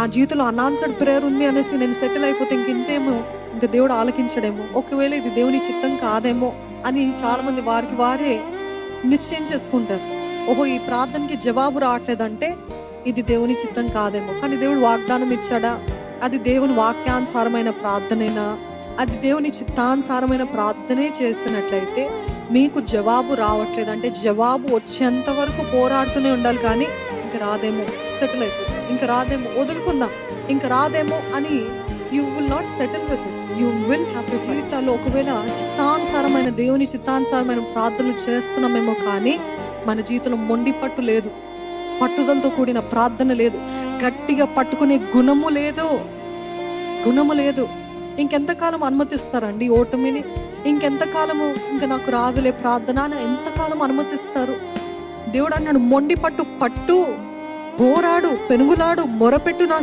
నా జీవితంలో unanswered prayer ఉంది అనేసి నేను సెటిల్ అయిపోతే ఇంకేమో, ఇంకా దేవుడు ఆలకించడేమో, ఒకవేళ ఇది దేవుని చిత్తం కాదేమో అని చాలా మంది వారికి వారే నిశ్చయం చేసుకుంటారు. ఓహో, ఈ ప్రార్థనకి జవాబు రావట్లేదంటే ఇది దేవుని చిత్తం కాదేమో. కానీ దేవుడు వాగ్దానం ఇచ్చాడా? అది దేవుని వాక్యానుసారమైన ప్రార్థనేనా? అది దేవుని చిత్తానుసారమైన ప్రార్థనే చేసినట్లయితే మీకు జవాబు రావట్లేదంటే జవాబు వచ్చేంత వరకు పోరాడుతూనే ఉండాలి. కానీ ఇంక రాదేమో, సెటిల్ అయిపోతుంది, ఇంక రాదేమో, వదులుకుందాం, ఇంక రాదేమో అని you will not settle with it. You will have to జీవితాల్లో ఒకవేళ చిత్తానుసారమైన దేవుని చిత్తానుసారమైన ప్రార్థనలు చేస్తున్నామేమో, కానీ మన జీవితంలో మొండి పట్టు లేదు, పట్టుదలతో కూడిన ప్రార్థన లేదు, గట్టిగా పట్టుకునే గుణము లేదు. ఇంకెంతకాలం అనుమతిస్తారండి ఓటమిని? ఇంకెంతకాలము ఇంక నాకు రాదులే ప్రార్థన అని ఎంతకాలం అనుమతిస్తారు? దేవుడు అన్నాడు, మొండి పట్టు, పోరాడు, పెనుగులాడు, మొరపెట్టు, నా